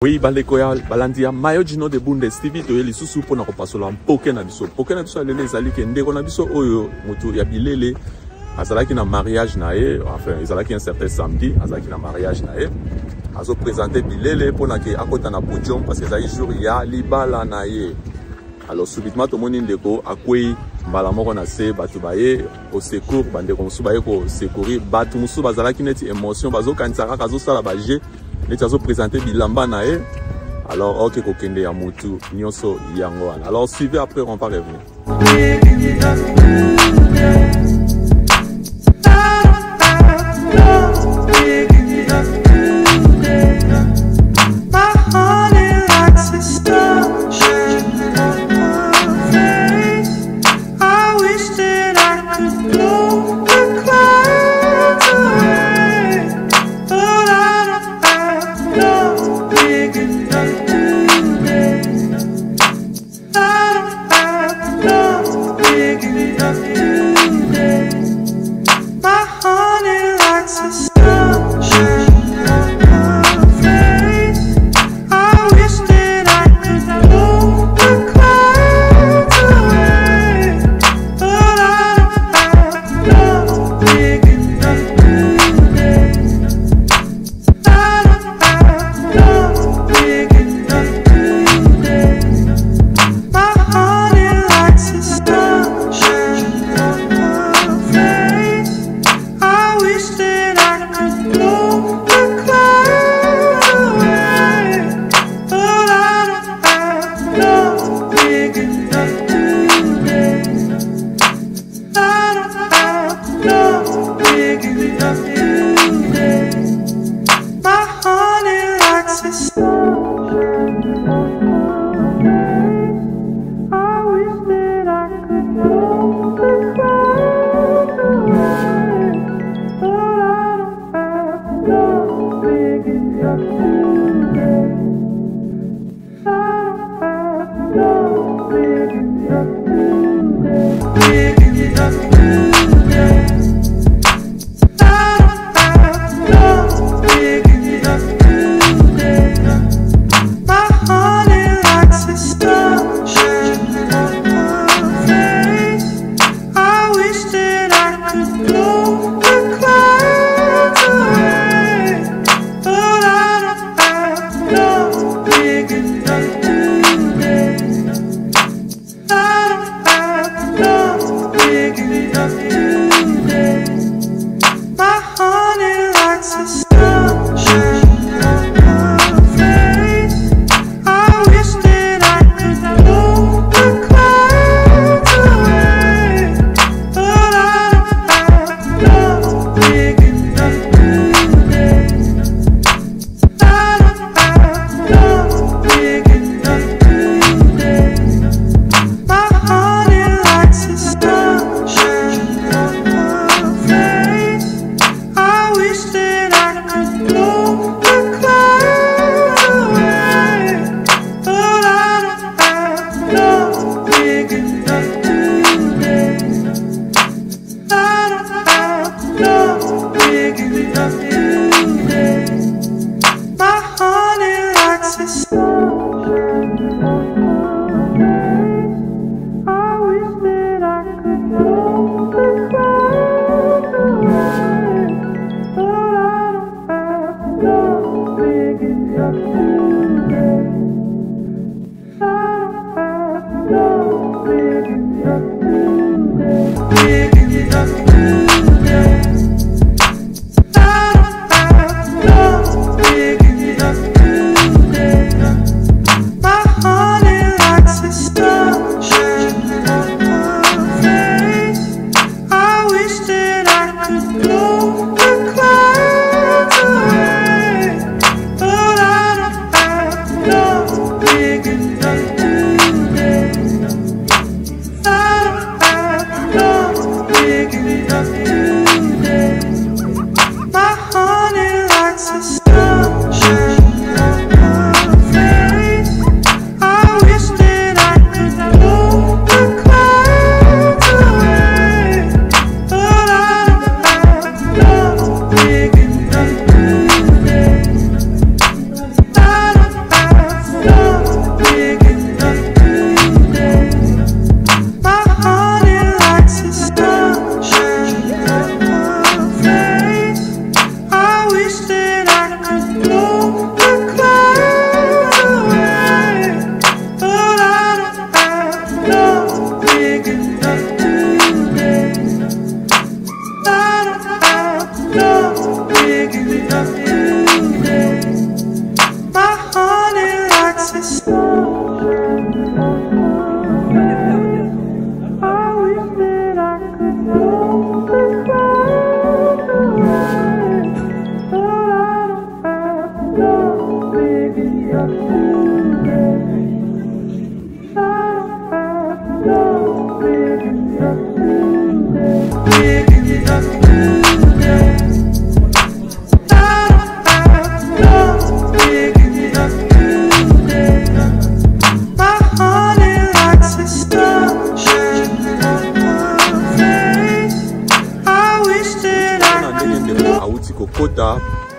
Oui, balekoya balandia mayo jino de bunde Stevie to yeli susu pona ko pasola mpoke na biso. Poke na biso lele ezali ke ndeko na biso oyo mutu ya bilele azalaki na mariage na ye, enfin ezalaki un certain samedi, azalaki na mariage na ye. Azo présenter bilele pona ke akota na podium parce que ezali jour ya libala na ye. Alors subitement to moni ndeko akwei mbala moko na se batu baye au secours bandeko musu baye ko secourir batu musu bazalaki neti émotion bazo kanisa kaka zo sala baje. Nous avons présenté bilamba nae. Alors, ok, kokende ya mutu nyonso yango. Alors, suivez après, on va revenir.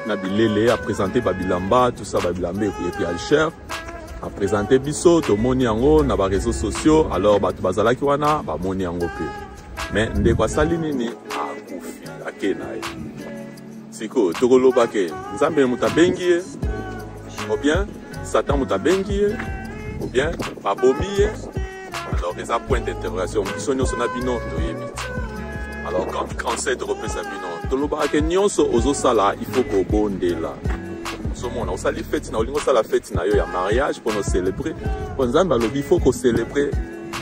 na bilele a présenté babilamba tout ça babilamba et puis Alcher a présenté biso to moni yango na ba réseaux sociaux alors batu bazalaki wana ba moni yango pe mais ndeko asali nini akufi akena ye siko tokoloba ke nzambe mutabengi ye ou bien Satan mutabengi ye ou bien babomi ye alors les point d'interrogation biso nyonso na bino toyebi. Alors quand cancer de représentation toloba ke nyonso ozosala il faut ko bondela somona osali fête na olingo sala fête na yo ya mariage pour nous célébrer pour nzamba lobi il faut ko célébrer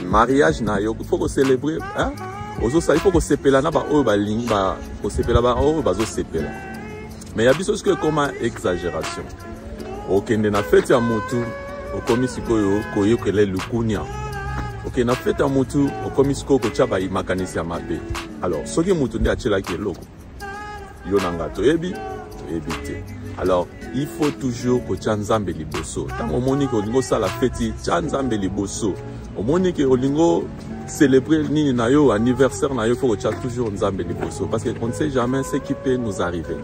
mariage na yo il faut ko célébrer hein ozosala il faut ko sepela na ba o ba linga ko sepela ba o bazo sepela mais ya biso ce que comme exagération okende na fête ya mutu okomi sikoyo koyokele lukunya. Ok, na fête à mutu, au komisko ko chaba i makanisi ya mabe. Alors, soki mutu ndi achela ki eloko. Yo nanga toyebi te. Alors, il faut toujours ko chanzambe liboso. Tant au moni ko olingo sala fête chanzambe liboso. Au moni ke olingo célébrer nini na yo anniversaire na yo faut ko cha toujours nzambe liboso parce que on ne sait jamais ce qui peut nous arriver.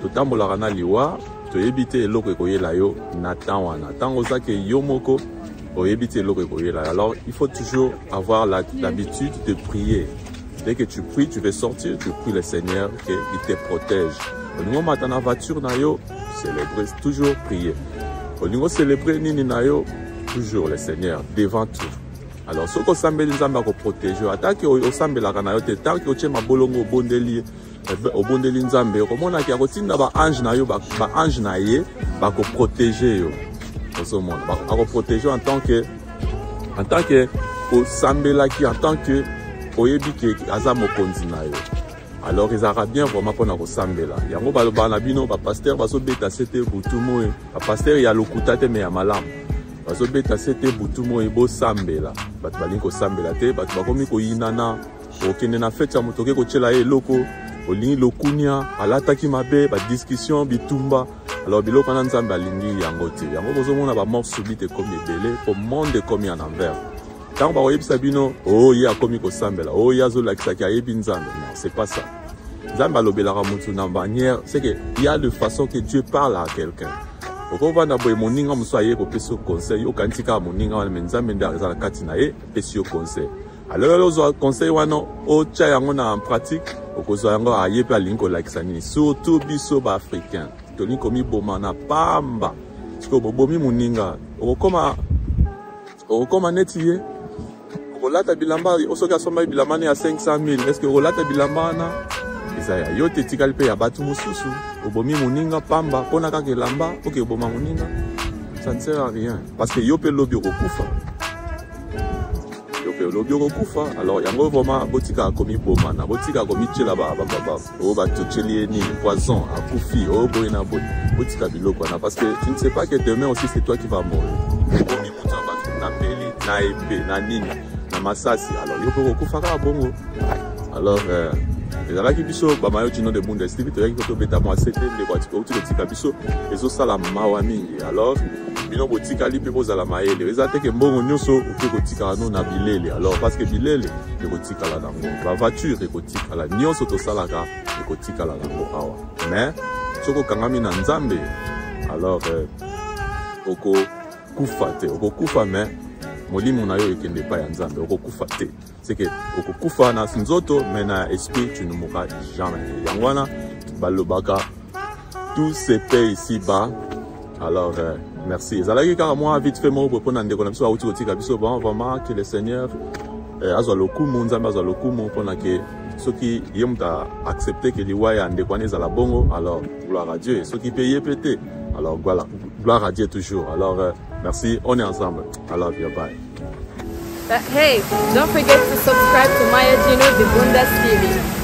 Totambola kana liwa, toyebi te eloko ko yela yo na temps wana. Tant ozake yo moko alors, il faut toujours avoir l'habitude de prier. Dès que tu pries, tu veux sortir, tu pries le Seigneur qu'il te protège. Au niveau matin, la voiture, célébrer, toujours prier. Au niveau célébrer, toujours le Seigneur devant tout. Alors, ce que Sambé nous a protégé, attaque au Sambé la Ranayote, tant que tu m'as bolongo au bondeli, au bondeli Nzambe, comme on a qui a continué d'avoir ange nayo, ange naye, ko protéger. À protéger en tant que au Sambelaki, en tant que au Yébiki Azamo Konzinayo. Alors ils auront bien vraiment pour nous Sambela. Yango balobana pasteur baso beta c'était butumo pasteur ya lokuta te me ya malam. Baso beta c'était butumo e bo Sambela. Bat balinko Sambela te bat bakomi ko yinana okende na fête ya motoke ko chela e loko olingi lokunya alataki mabe ba discussion bitumba. Alors, biloko na nzambe alingi yango te. Yango bozomona ba mort subite comme ebele, pour monde comme en envers. Tant ba oyebisa bino, oh ya komi ko sambela, oh ya zo lakisa ki ayebi nzambe. Non, c'est pas ça. Nzambe alobelaka mutu na manière, c'est que il y a de façon que Dieu parle à quelqu'un. Oko vanda boy moninga muso aye ko peso conseil, yo kantika moninga wana nzambe nda za kati na ye peso conseil. Alors ozo conseil wana o cha yango na en pratique, okozo yango aye pe alinko lakisa ni, surtout biso ba africain. Toni komi bomana pamba siko bobomi muninga okoma netiye okolata bilamba osoka somba bilamba ne ya 500,000 est-ce que okolata bilamba na ezaya yo te tikali pe ya batu mususu obomi muninga pamba pona kaka elamba oke oboma muninga ça ne sert à rien parce que yo pe lobi okokufa alors yango vraiment botika komi bomana botika komi tshela ba o ba tsheli ni poison akufi o boina botika biloko na parce que tu ne sais pas que demain aussi c'est toi qui vas mourir komi mutu ba na peli na ebe na nini na masasi alors yo pe kokufa ka bongo alors ezalaki biso bamayo tino de Bundesliga toyaki kotobeta mwa sete nde kwati outi kotika biso ezosala mawa mingi alors bino botikali pe bozala mayele eza te ke mbongo nyonso oke kotikala no na bilele alors parce que bilele ekotikala nango ba voiture ekotikala nyonso tosalaka ekotikala nango awa mais soko okangami na nzambe alors okokufa te okokufa mais molimo na yo ekende pa ya nzambe okokufa te c'est que okokufa na nzoto mais na esprit tu ne mourras jamais yango wana balobaka tout se paie ici bas alors merci ezalaki kaka moi vite fait mo pour na ndeko na biso auti kotika biso bon vraiment que le Seigneur azwa lokumu nzambe azwa lokumu pona ke soki ye muta accepter que liwa ya ndeko na ezala bongo alors gloire à Dieu soki paye pété alors voilà gloire à Dieu toujours alors merci on est ensemble I love you bye. Hey, don't forget to subscribe to Maya Gino de Bundes TV.